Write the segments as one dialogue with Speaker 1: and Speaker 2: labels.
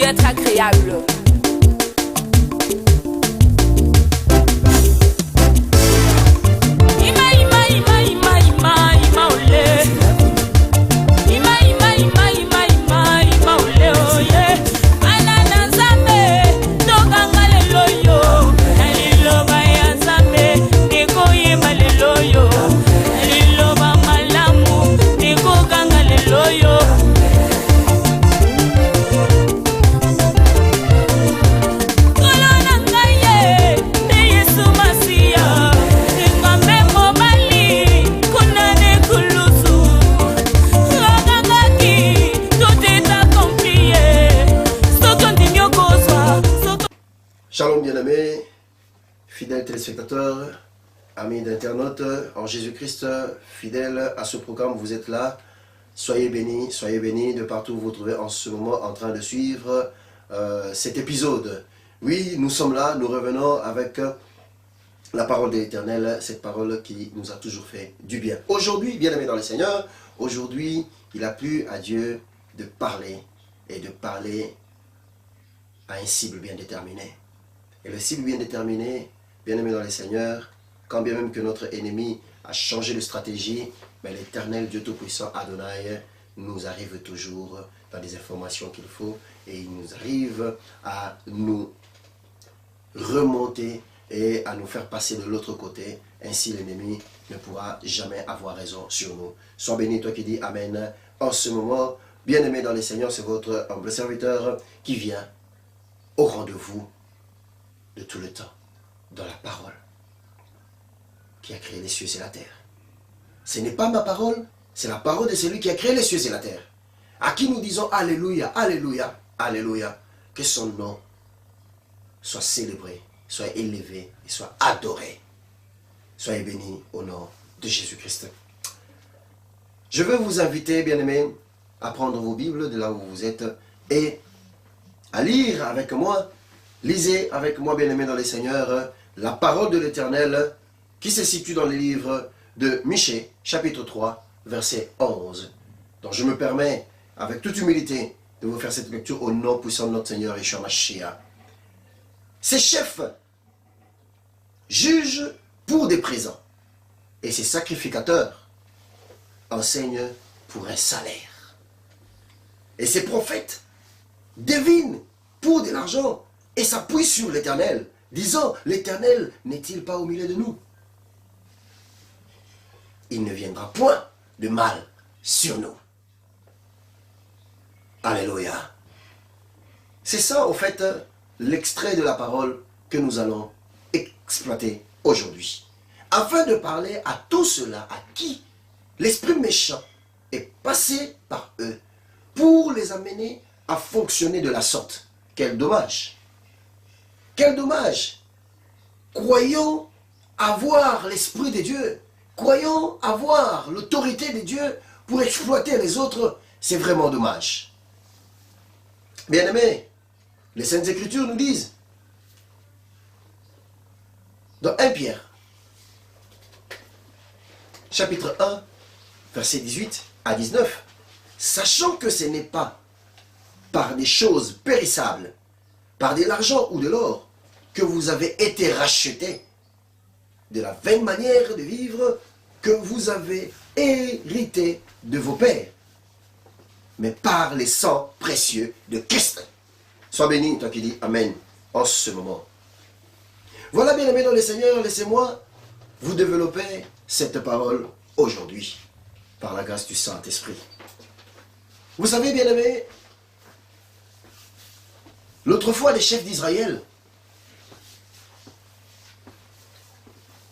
Speaker 1: Être agréable.
Speaker 2: Shalom bien-aimés, fidèles téléspectateurs, amis d'internautes, en Jésus-Christ, fidèles à ce programme, vous êtes là. Soyez bénis de partout où vous vous trouvez en ce moment en train de suivre cet épisode. Oui, nous sommes là, nous revenons avec la parole de l'Éternel, cette parole qui nous a toujours fait du bien. Aujourd'hui, bien-aimés dans le Seigneur, aujourd'hui, il a plu à Dieu de parler et de parler à un cible bien déterminé. Et le cible bien déterminé, bien aimé dans les Seigneurs, quand bien même que notre ennemi a changé de stratégie, mais l'Éternel Dieu Tout-Puissant Adonai nous arrive toujours dans des informations qu'il faut et il nous arrive à nous remonter et à nous faire passer de l'autre côté. Ainsi l'ennemi ne pourra jamais avoir raison sur nous. Sois béni toi qui dis Amen. En ce moment, bien aimé dans les Seigneurs, c'est votre humble serviteur qui vient au rendez-vous de tout le temps, dans la parole qui a créé les cieux et la terre. Ce n'est pas ma parole, c'est la parole de celui qui a créé les cieux et la terre. À qui nous disons Alléluia, Alléluia, Alléluia. Que son nom soit célébré, soit élevé et soit adoré. Soyez bénis au nom de Jésus-Christ. Je veux vous inviter, bien-aimés, à prendre vos Bibles de là où vous êtes et à lire avec moi. Lisez avec moi, bien-aimés dans les Seigneurs, la parole de l'Éternel qui se situe dans le livre de Michée, chapitre 3, verset 11. Donc je me permets, avec toute humilité, de vous faire cette lecture au nom puissant de notre Seigneur Yeshua Mashiach. Ces chefs jugent pour des présents et ces sacrificateurs enseignent pour un salaire. Et ces prophètes devinent pour de l'argent et s'appuient sur l'Éternel, disant, l'Éternel n'est-il pas au milieu de nous? Il ne viendra point de mal sur nous. Alléluia. C'est ça, au fait, l'extrait de la parole que nous allons exploiter aujourd'hui. Afin de parler à tous ceux-là à qui l'esprit méchant est passé par eux pour les amener à fonctionner de la sorte. Quel dommage! Quel dommage! Croyons avoir l'Esprit de Dieu, croyons avoir l'autorité de Dieu pour exploiter les autres, c'est vraiment dommage. Bien-aimés, les Saintes Écritures nous disent, dans 1 Pierre, chapitre 1, versets 18 à 19, sachant que ce n'est pas par des choses périssables, par de l'argent ou de l'or, que vous avez été rachetés de la vaine manière de vivre que vous avez hérité de vos pères, mais par les sangs précieux de Christ. Sois béni, toi qui dis Amen, en ce moment. Voilà, bien-aimés dans le Seigneur, laissez-moi vous développer cette parole aujourd'hui, par la grâce du Saint-Esprit. Vous savez, bien-aimés, L'autre fois, les chefs d'Israël,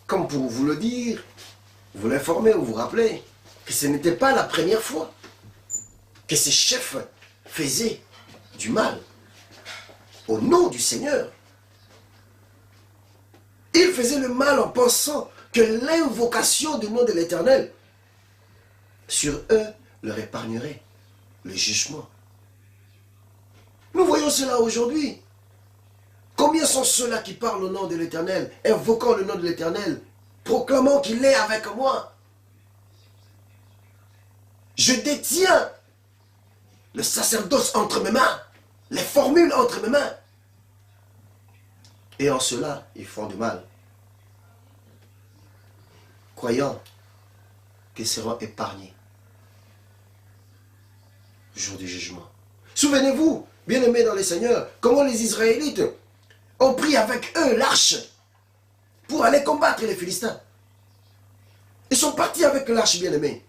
Speaker 2: comme pour vous le dire, vous l'informer ou vous rappeler, que ce n'était pas la première fois que ces chefs faisaient du mal au nom du Seigneur. Ils faisaient le mal en pensant que l'invocation du nom de l'Éternel sur eux leur épargnerait le jugement. Nous voyons cela aujourd'hui. Combien sont ceux-là qui parlent au nom de l'Éternel, invoquant le nom de l'Éternel, proclamant qu'il est avec moi? Je détiens le sacerdoce entre mes mains, les formules entre mes mains. Et en cela, ils font du mal, croyant qu'ils seront épargnés le jour du jugement. Souvenez-vous, bien-aimés dans les Seigneurs, comment les Israélites ont pris avec eux l'arche pour aller combattre les Philistins. Ils sont partis avec l'arche, bien-aimés.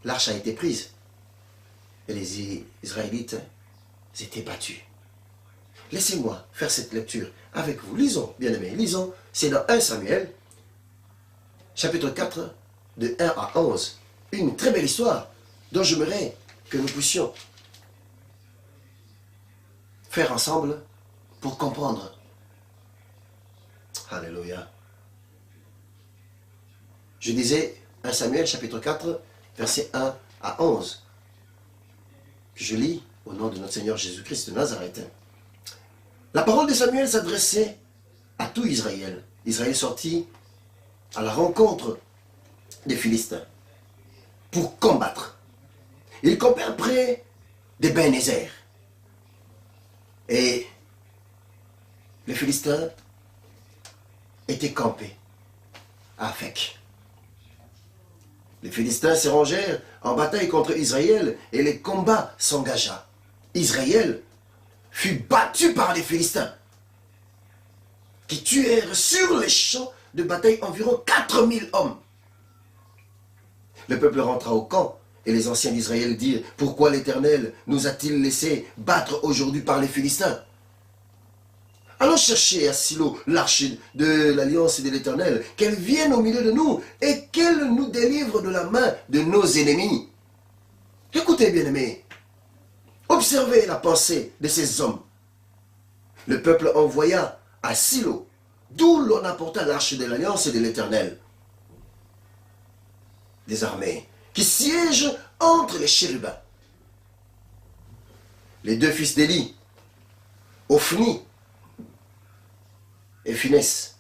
Speaker 2: L'arche a été prise. Et les Israélites étaient battus. Laissez-moi faire cette lecture avec vous. Lisons, bien-aimés, lisons. C'est dans 1 Samuel, chapitre 4, de 1 à 11. Une très belle histoire dont j'aimerais que nous puissions faire ensemble pour comprendre. Alléluia. Je disais 1 Samuel, chapitre 4, versets 1 à 11. Je lis au nom de notre Seigneur Jésus-Christ de Nazareth. La parole de Samuel s'adressait à tout Israël. Israël sortit à la rencontre des Philistins pour combattre. Ils campèrent près d'Ebenezer. Et les Philistins étaient campés à Afek. Les Philistins se rangèrent en bataille contre Israël et les combats s'engagea. Israël fut battu par les Philistins qui tuèrent sur les champs de bataille environ 4000 hommes. Le peuple rentra au camp et les anciens d'Israël dirent: pourquoi l'Éternel nous a-t-il laissé battre aujourd'hui par les Philistins? Allons chercher à Silo l'arche de l'alliance de l'Éternel, qu'elle vienne au milieu de nous et qu'elle nous délivre de la main de nos ennemis. Écoutez, bien-aimés, observez la pensée de ces hommes. Le peuple envoya à Silo, d'où l'on apporta l'arche de l'alliance de l'Éternel, des armées, qui siègent entre les chérubins. Les deux fils d'Élie, Ophni et Phinès,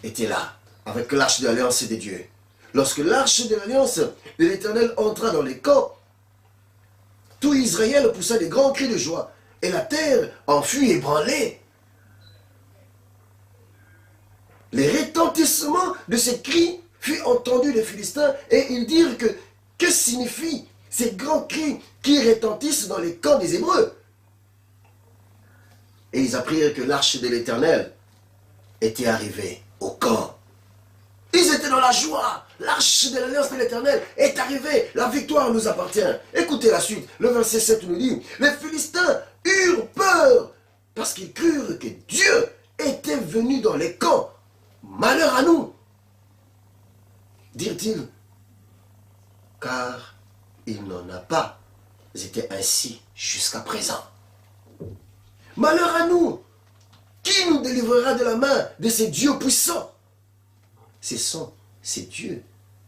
Speaker 2: étaient là, avec l'arche de l'alliance des dieux. Lorsque l'arche de l'alliance de l'Éternel entra dans les camps, tout Israël poussa des grands cris de joie, et la terre en fut ébranlée. Les retentissements de ces cris furent entendus des Philistins, et ils dirent que signifient ces grands cris qui retentissent dans les camps des Hébreux? Et ils apprirent que l'arche de l'Éternel était arrivée au camp. Ils étaient dans la joie. L'arche de l'alliance de l'Éternel est arrivée. La victoire nous appartient. Écoutez la suite. Le verset 7 nous dit: les Philistins eurent peur parce qu'ils crurent que Dieu était venu dans les camps. Malheur à nous, dirent-ils, car il n'en a pas été ainsi jusqu'à présent. Malheur à nous! Qui nous délivrera de la main de ces dieux puissants? Ce sont ces dieux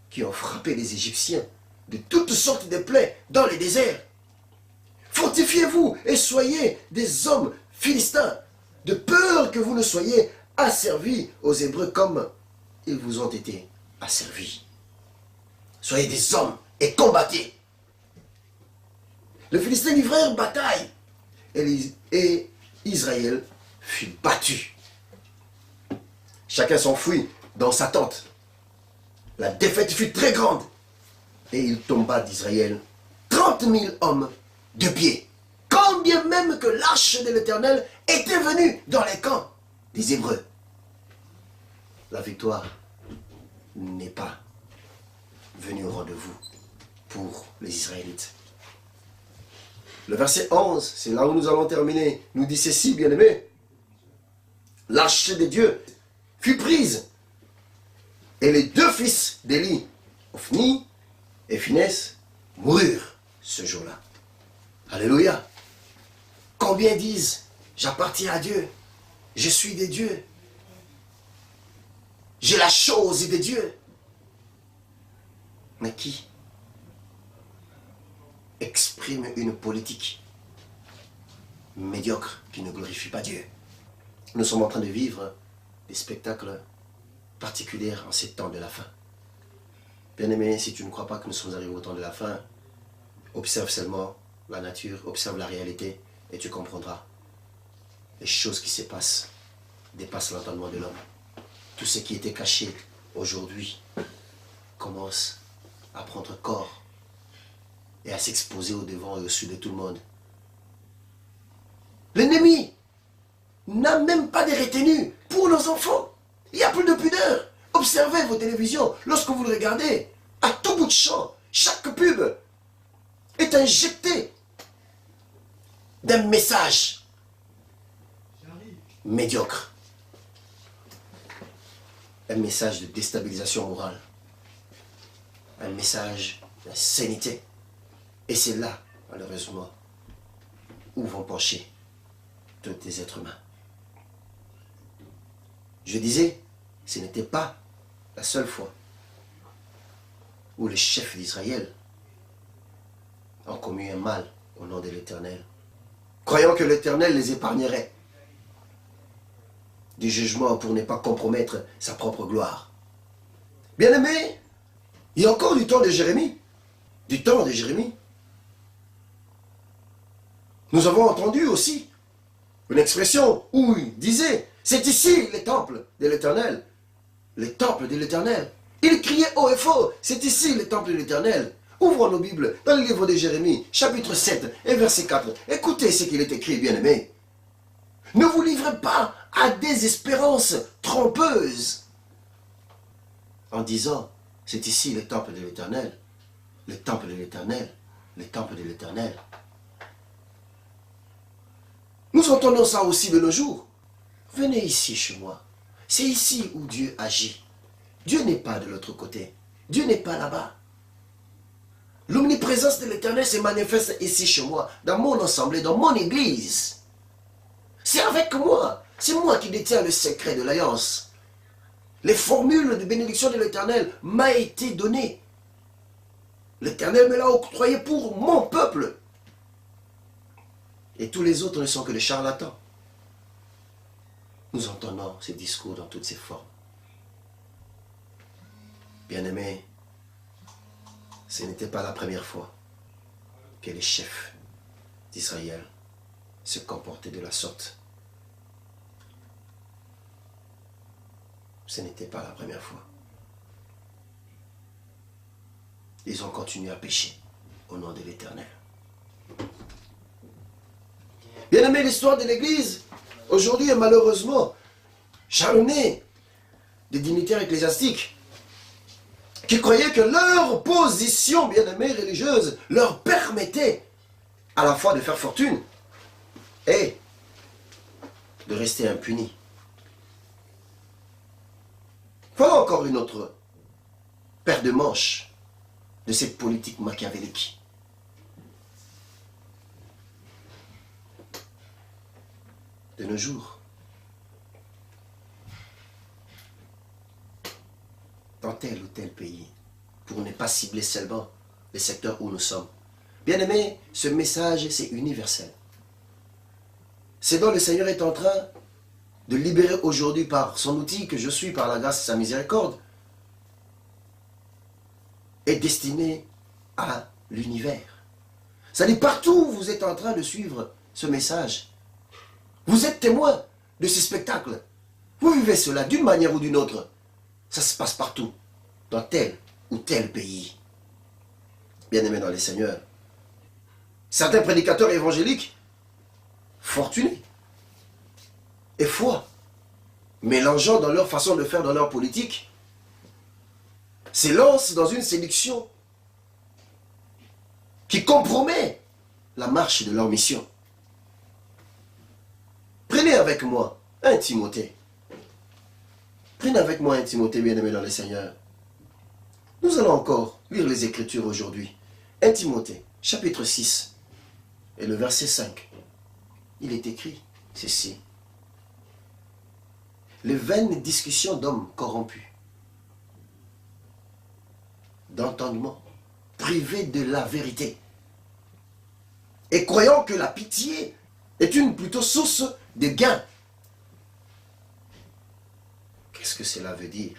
Speaker 2: qui ont frappé les Égyptiens de toutes sortes de plaies dans les déserts. Fortifiez-vous et soyez des hommes philistins, de peur que vous ne soyez asservis aux Hébreux comme ils vous ont été asservis. Soyez des hommes et combattez. Les Philistins livrèrent bataille et Israël fut battu. Chacun s'enfuit dans sa tente. La défaite fut très grande et il tomba d'Israël 30 000 hommes de pied. Quand bien même que l'arche de l'Éternel était venue dans les camps des Hébreux. La victoire n'est pas venue au rendez-vous pour les Israélites. Le verset 11, c'est là où nous allons terminer, nous dit ceci, bien-aimés. L'arche de Dieu fut prise. Et les deux fils d'Élie, Ophni et Phinès, moururent ce jour-là. Alléluia. Combien disent, j'appartiens à Dieu, je suis de Dieu, j'ai la chose de Dieu. Mais qui exprime une politique médiocre qui ne glorifie pas Dieu? Nous sommes en train de vivre des spectacles particuliers en ces temps de la fin. Bien-aimé, si tu ne crois pas que nous sommes arrivés au temps de la fin, observe seulement la nature, observe la réalité et tu comprendras. Les choses qui se passent dépassent l'entendement de l'homme. Tout ce qui était caché aujourd'hui commence à prendre corps et à s'exposer au devant et au dessus de tout le monde. L'ennemi n'a même pas de retenue pour nos enfants. Il n'y a plus de pudeur. Observez vos télévisions lorsque vous le regardez. À tout bout de champ, chaque pub est injecté d'un message médiocre. Un message de déstabilisation morale. Un message d'insanité. Et c'est là, malheureusement, où vont pencher tous les êtres humains. Je disais, ce n'était pas la seule fois où les chefs d'Israël ont commis un mal au nom de l'Éternel, croyant que l'Éternel les épargnerait du jugement pour ne pas compromettre sa propre gloire. Bien-aimés, il y a encore du temps de Jérémie. Du temps de Jérémie. Nous avons entendu aussi une expression où il disait, c'est ici le temple de l'Éternel. Le temple de l'Éternel. Il criait haut et fort, c'est ici le temple de l'Éternel. Ouvrons nos Bibles dans le livre de Jérémie, chapitre 7 et verset 4. Écoutez ce qu'il est écrit, bien-aimés. Ne vous livrez pas à des espérances trompeuses en disant, c'est ici le temple de l'Éternel, le temple de l'Éternel, le temple de l'Éternel. Nous entendons ça aussi de nos jours. Venez ici chez moi. C'est ici où Dieu agit. Dieu n'est pas de l'autre côté. Dieu n'est pas là-bas. L'omniprésence de l'Éternel se manifeste ici chez moi, dans mon assemblée, dans mon église. C'est avec moi. C'est moi qui détiens le secret de l'alliance. Les formules de bénédiction de l'Éternel m'ont été données. L'Éternel me l'a octroyé pour mon peuple. Et tous les autres ne sont que des charlatans. Nous entendons ces discours dans toutes ces formes. Bien-aimés, ce n'était pas la première fois que les chefs d'Israël se comportaient de la sorte. Ce n'était pas la première fois. Ils ont continué à pécher au nom de l'Éternel. Bien-aimés, l'histoire de l'Église aujourd'hui est malheureusement jalonnée des dignitaires ecclésiastiques qui croyaient que leur position, bien-aimée, religieuse, leur permettait à la fois de faire fortune et de rester impunis. Voilà encore une autre paire de manches de cette politique machiavélique. De nos jours, dans tel ou tel pays, pour ne pas cibler seulement les secteurs où nous sommes. Bien aimé, ce message, c'est universel. C'est dont le Seigneur est en train de libérer aujourd'hui par son outil que je suis, par la grâce et sa miséricorde, est destiné à l'univers. C'est-à-dire partout où vous êtes en train de suivre ce message, vous êtes témoin de ce spectacle. Vous vivez cela d'une manière ou d'une autre. Ça se passe partout, dans tel ou tel pays. Bien-aimés dans les Seigneurs, certains prédicateurs évangéliques, fortunés et foi, mélangeant dans leur façon de faire, dans leur politique, s'élancent dans une séduction qui compromet la marche de leur mission. Prenez avec moi 1 Timothée. Prenez avec moi 1 Timothée, bien-aimé dans le Seigneur. Nous allons encore lire les Écritures aujourd'hui. 1 Timothée, chapitre 6, et le verset 5. Il est écrit ceci. Les vaines discussions d'hommes corrompus, d'entendement, privés de la vérité, et croyant que la pitié est une plutôt source de gain. Qu'est-ce que cela veut dire,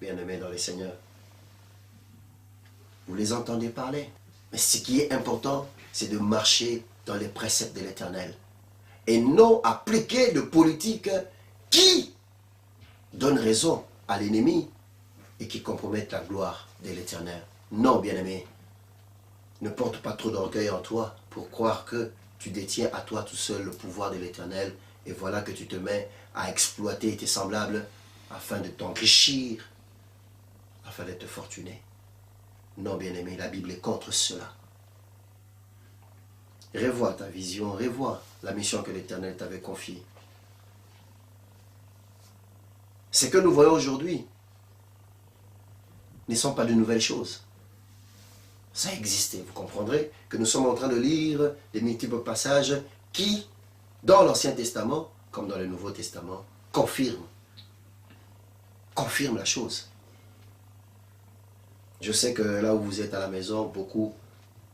Speaker 2: bien-aimés dans les Seigneurs? Vous les entendez parler. Mais ce qui est important, c'est de marcher dans les préceptes de l'Éternel. Et non appliquer de politique qui donne raison à l'ennemi et qui compromettent la gloire de l'Éternel. Non, bien-aimé. Ne porte pas trop d'orgueil en toi pour croire que tu détiens à toi tout seul le pouvoir de l'Éternel. Et voilà que tu te mets à exploiter tes semblables afin de t'enrichir, afin d'être fortuné. Non, bien-aimé, la Bible est contre cela. Revois ta vision, revois la mission que l'Éternel t'avait confiée. Ce que nous voyons aujourd'hui ne sont pas de nouvelles choses. Ça existait. Vous comprendrez que nous sommes en train de lire des multiples passages qui, dans l'Ancien Testament, comme dans le Nouveau Testament, confirment la chose. Je sais que là où vous êtes à la maison, beaucoup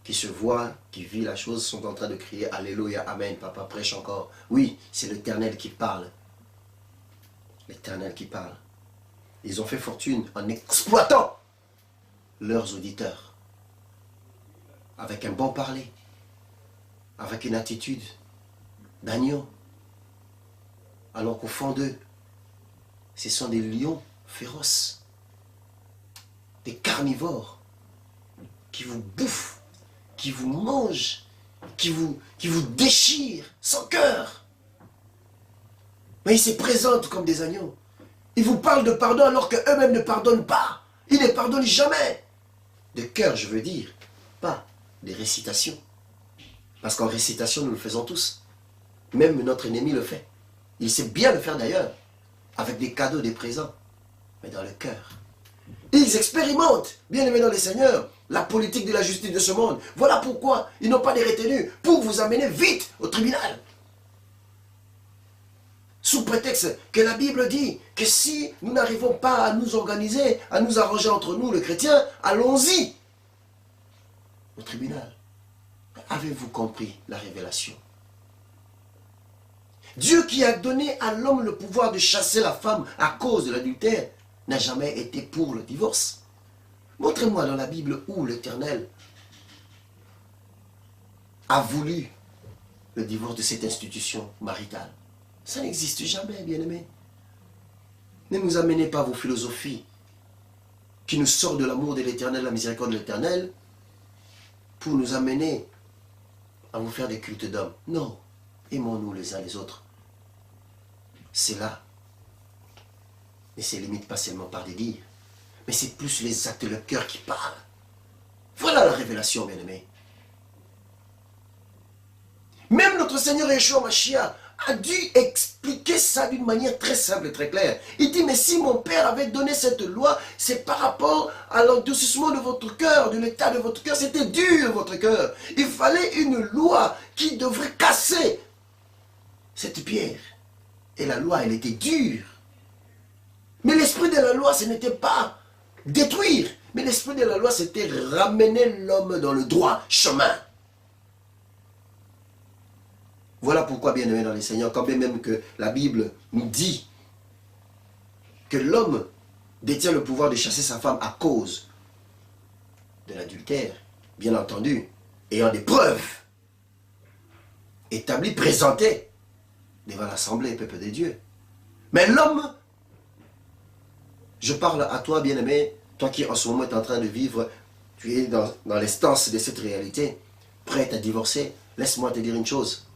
Speaker 2: qui se voient, qui vivent la chose, sont en train de crier Alléluia, Amen, Papa prêche encore. Oui, c'est l'Éternel qui parle. L'Éternel qui parle. Ils ont fait fortune en exploitant leurs auditeurs. Avec un bon parler. Avec une attitude d'agneau. Alors qu'au fond d'eux, ce sont des lions féroces. Des carnivores qui vous bouffent, qui vous mangent, qui vous déchirent sans cœur. Mais ils se présentent comme des agneaux. Ils vous parlent de pardon alors qu'eux-mêmes ne pardonnent pas. Ils ne pardonnent jamais. De cœur, je veux dire, pas des récitations. Parce qu'en récitation, nous le faisons tous. Même notre ennemi le fait. Il sait bien le faire d'ailleurs, avec des cadeaux, des présents. Mais dans le cœur. Ils expérimentent, bien aimés dans les seigneurs, la politique de la justice de ce monde. Voilà pourquoi ils n'ont pas de retenue, pour vous amener vite au tribunal. Sous prétexte que la Bible dit que si nous n'arrivons pas à nous organiser, à nous arranger entre nous, les chrétiens, allons-y au tribunal. Avez-vous compris la révélation? Dieu qui a donné à l'homme le pouvoir de chasser la femme à cause de l'adultère, n'a jamais été pour le divorce. Montrez-moi dans la Bible où l'Éternel a voulu le divorce de cette institution maritale. Ça n'existe jamais, bien-aimés. Ne nous amenez pas vos philosophies qui nous sortent de l'amour de l'Éternel, la miséricorde de l'Éternel, pour nous amener à vous faire des cultes d'hommes. Non, aimons-nous les uns les autres. C'est là. Et c'est limite pas seulement par des dires, mais c'est plus les actes, le cœur qui parlent. Voilà la révélation, bien-aimés. Même notre Seigneur Yeshua Mashiach a dû expliquer ça d'une manière très simple et très claire. Il dit, mais si mon Père avait donné cette loi, c'est par rapport à l'endurcissement de votre cœur, de l'état de votre cœur. C'était dur, votre cœur. Il fallait une loi qui devrait casser cette pierre. Et la loi, elle était dure. Mais l'esprit de la loi, ce n'était pas détruire. Mais l'esprit de la loi, c'était ramener l'homme dans le droit chemin. Voilà pourquoi, bien-aimés dans les Seigneurs, quand bien même que la Bible nous dit que l'homme détient le pouvoir de chasser sa femme à cause de l'adultère, bien entendu, ayant des preuves établies, présentées devant l'assemblée, peuple de Dieu. Mais l'homme, je parle à toi, bien-aimé, toi qui en ce moment es en train de vivre, tu es dans l'instance de cette réalité, prête à divorcer. Laisse-moi te dire une chose.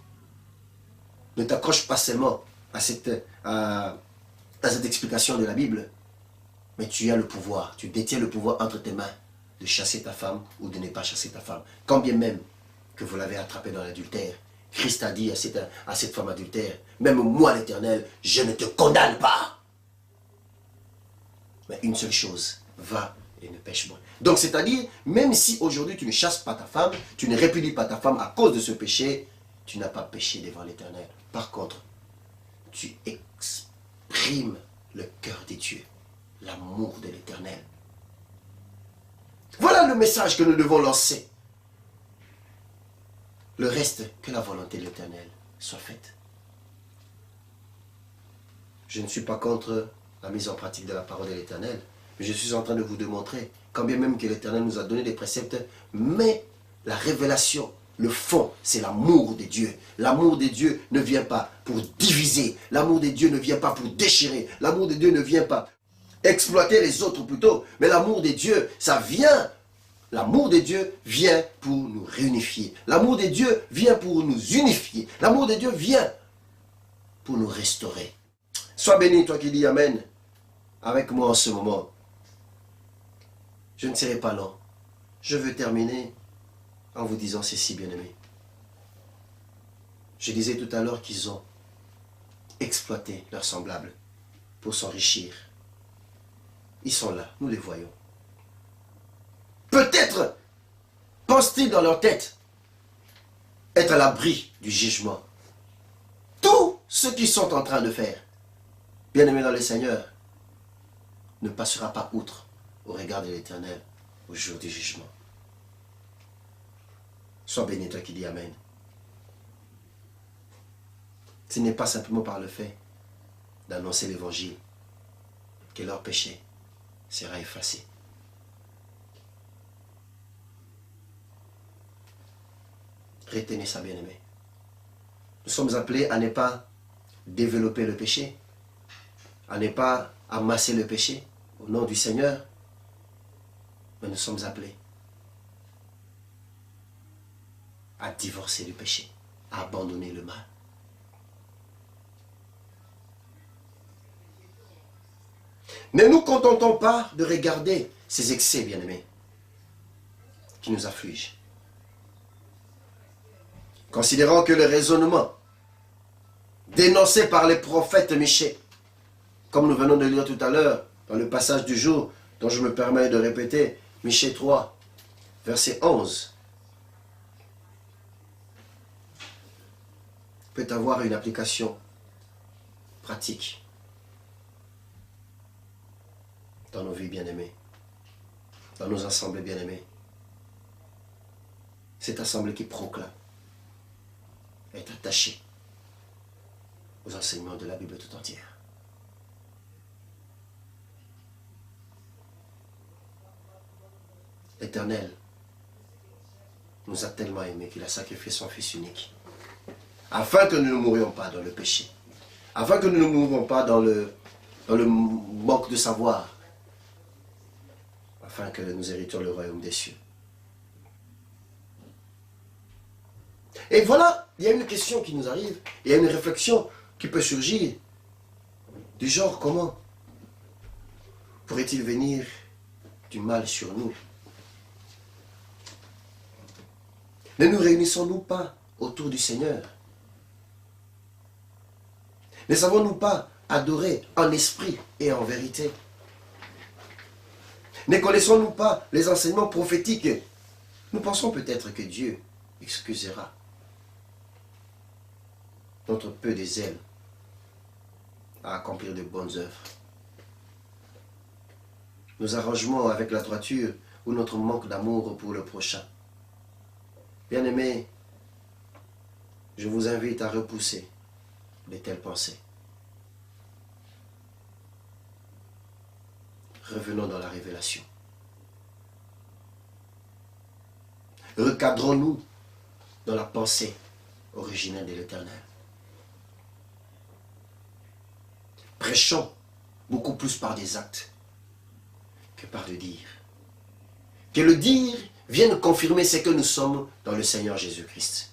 Speaker 2: Ne t'accroche pas seulement à cette explication de la Bible, mais tu as le pouvoir, tu détiens le pouvoir entre tes mains de chasser ta femme ou de ne pas chasser ta femme. Quand bien même que vous l'avez attrapé dans l'adultère. Christ a dit à cette femme adultère, même moi l'Éternel, je ne te condamne pas. Mais une seule chose, va et ne pêche moins. Donc c'est-à-dire, même si aujourd'hui tu ne chasses pas ta femme, tu ne répudies pas ta femme à cause de ce péché, tu n'as pas péché devant l'Éternel. Par contre, tu exprimes le cœur de Dieu, l'amour de l'Éternel. Voilà le message que nous devons lancer. Le reste, que la volonté de l'Éternel soit faite. Je ne suis pas contre la mise en pratique de la parole de l'Éternel, mais je suis en train de vous démontrer, quand bien même que l'Éternel nous a donné des préceptes, mais la révélation, le fond, c'est l'amour de Dieu. L'amour de Dieu ne vient pas pour diviser, l'amour de Dieu ne vient pas pour déchirer, l'amour de Dieu ne vient pas exploiter les autres plutôt, mais l'amour de Dieu, ça vient. L'amour de Dieu vient pour nous réunifier. L'amour de Dieu vient pour nous unifier. L'amour de Dieu vient pour nous restaurer. Sois béni, toi qui dis Amen, avec moi en ce moment. Je ne serai pas long. Je veux terminer en vous disant ceci, bien-aimés. Je disais tout à l'heure qu'ils ont exploité leurs semblables pour s'enrichir. Ils sont là, nous les voyons. Peut-être pensent-ils dans leur tête être à l'abri du jugement. Tout ce qu'ils sont en train de faire, bien-aimés dans le Seigneur, ne passera pas outre au regard de l'Éternel au jour du jugement. Sois béni, toi qui dis Amen. Ce n'est pas simplement par le fait d'annoncer l'Évangile que leur péché sera effacé. Retenez ça, bien-aimé. Nous sommes appelés à ne pas développer le péché, à ne pas amasser le péché au nom du Seigneur, mais nous sommes appelés à divorcer du péché, à abandonner le mal. Ne nous contentons pas de regarder ces excès, bien-aimés, qui nous affligent. Considérant que le raisonnement dénoncé par les prophètes Michée, comme nous venons de lire tout à l'heure, dans le passage du jour, dont je me permets de répéter, Michée 3, verset 11, peut avoir une application pratique dans nos vies bien-aimées, dans nos assemblées bien-aimées. Cette assemblée qui proclame est attachée aux enseignements de la Bible tout entière. L'Éternel nous a tellement aimés qu'il a sacrifié son Fils unique, afin que nous ne mourions pas dans le péché, afin que nous ne mourions pas dans le manque de savoir, afin que nous héritions le royaume des cieux. Et voilà, il y a une question qui nous arrive, il y a une réflexion qui peut surgir, du genre comment pourrait-il venir du mal sur nous? Ne nous réunissons-nous pas autour du Seigneur? Ne savons-nous pas adorer en esprit et en vérité? Ne connaissons-nous pas les enseignements prophétiques? Nous pensons peut-être que Dieu excusera notre peu de zèle à accomplir de bonnes œuvres, nos arrangements avec la droiture ou notre manque d'amour pour le prochain. Bien-aimés, je vous invite à repousser de telles pensées. Revenons dans la révélation. Recadrons-nous dans la pensée originelle de l'Éternel. Prêchons beaucoup plus par des actes que par le dire. Que le dire vienne confirmer ce que nous sommes dans le Seigneur Jésus-Christ.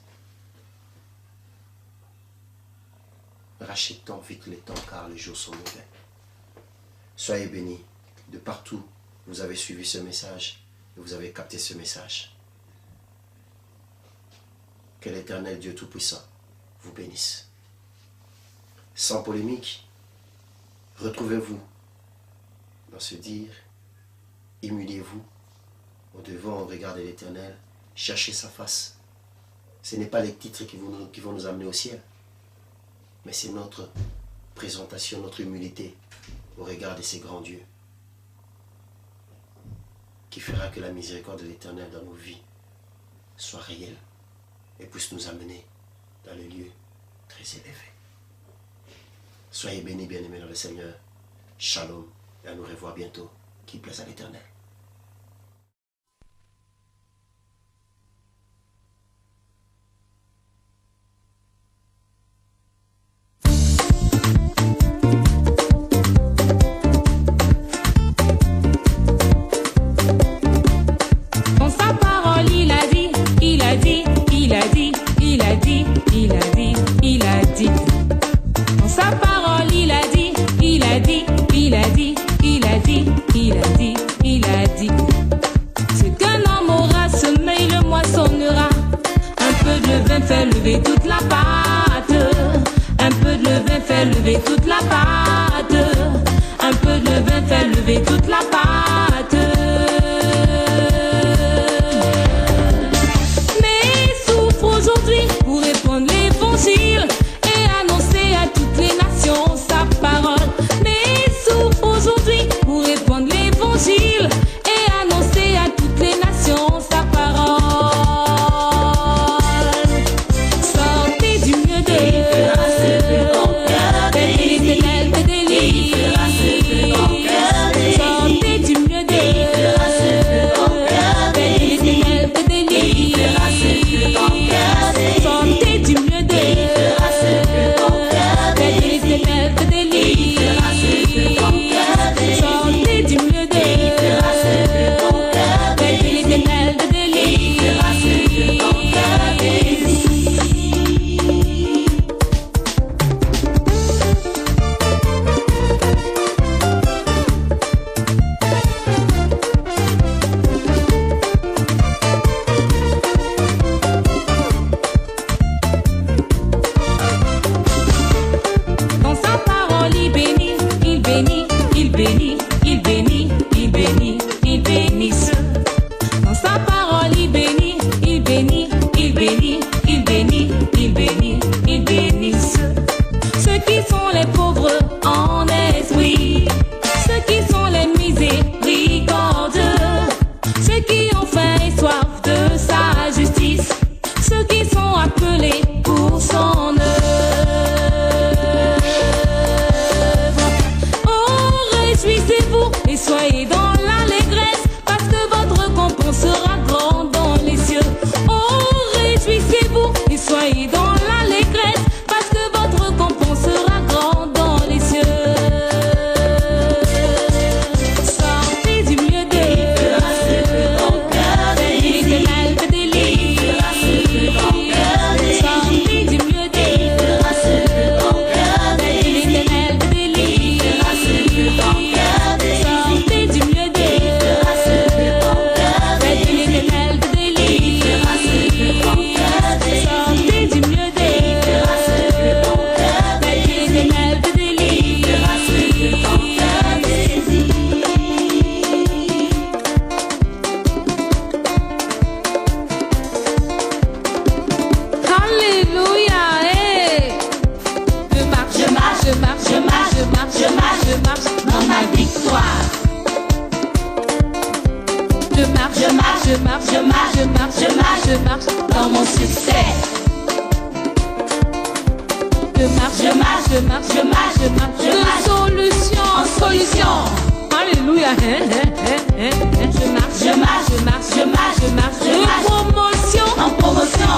Speaker 2: Rachetons vite les temps car les jours sont mauvais. Soyez bénis de partout. Vous avez suivi ce message et vous avez capté ce message. Que l'Éternel Dieu Tout-Puissant vous bénisse. Sans polémique, retrouvez-vous dans ce dire, humiliez-vous au-devant, regardez l'Éternel, cherchez sa face. Ce n'est pas les titres qui vont nous amener au ciel, mais c'est notre présentation, notre humilité au regard de ces grands dieux qui fera que la miséricorde de l'Éternel dans nos vies soit réelle et puisse nous amener dans les lieux très élevés. Soyez bénis, bien-aimés dans le Seigneur. Shalom et à nous revoir bientôt. Qu'il plaise à l'Éternel.
Speaker 1: Fait lever toute la pâte, un peu de levain fait lever toute la pâte, un peu de levain fait lever toute la pâte. Mais souffre aujourd'hui pour répondre l'évangile et annoncer à toutes les nations sa parole. Mais souffre aujourd'hui pour répondre l'évangile et annoncer à toutes les nations sa parole. Je marche dans mon succès. Je marche de solution en solution. Alléluia. Je marche de promotion en promotion.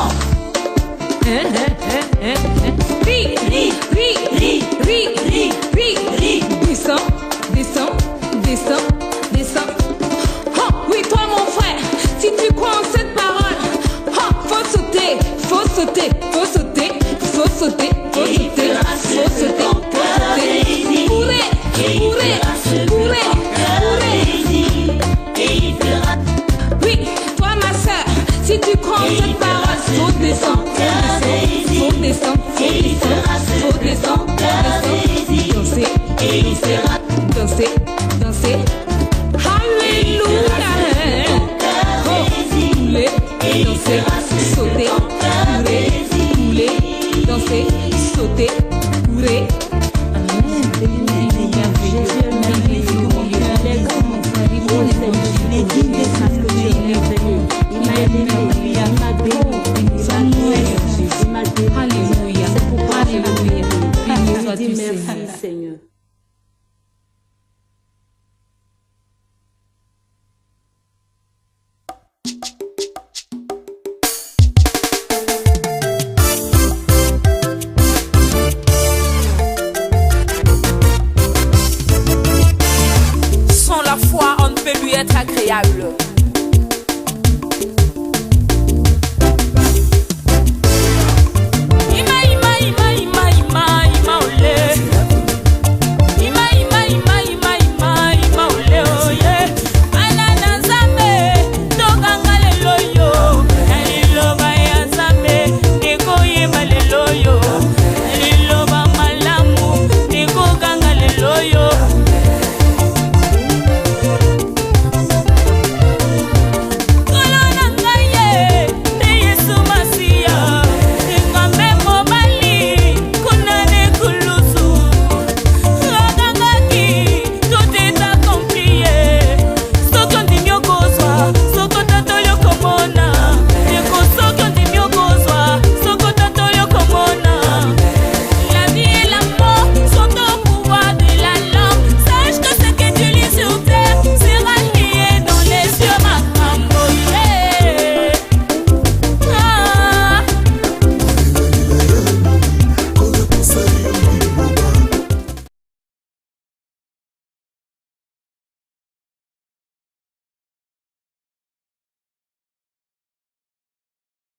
Speaker 1: Descends. Oh, oui, toi mon frère, si tu crois en cette parole, oh, faut sauter. Oui, toi ma soeur, si tu crois en cette parole, faut descendre. danser, sauter, courir. Alléluia. Alléluia. Béni sois-tu, Seigneur.